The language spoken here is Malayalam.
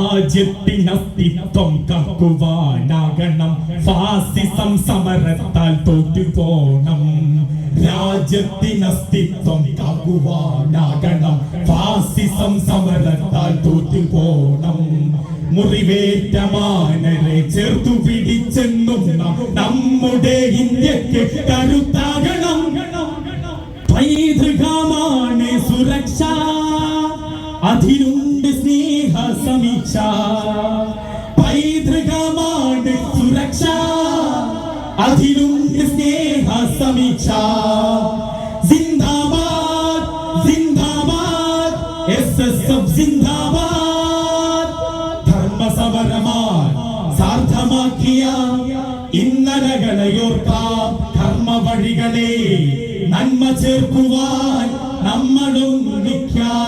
രാജ്യത്തിനസ്തിത്വം കാക്കുവാനാകണം, ഫാസിസം സമരത്താൽ തോറ്റുപോണം. രാജ്യത്തിനസ്തിത്വം കാക്കുവാനാകണം, ഫാസിസം സമരത്താൽ തോറ്റുപോണം. മുറിവേറ്റ മാനരെ ചേർത്തു പിടിച്ചെന്നും നമ്മുടെ ഇന്ത്യക്ക് കരുത്താകണം. പൈതൃകമാണ് സുരക്ഷ, അതിലുണ്ട് സ്നേഹ സമീക്ഷ. പൈതൃകമാണ് സുരക്ഷ, അതിലുണ്ട് സ്നേഹ സമീക്ഷ. സിന്ദാബാദ് സിന്ദാബാദ് SSF സിന്ദാബാദ്. ധർമ്മസമരമായി സാർത്ഥമാക്കിയ ഇന്നലകളെയോർക്കാം, കർമ്മ വഴികളെ നന്മ ചേർക്കുവാൻ നമ്മളൊന്നിക്കാം.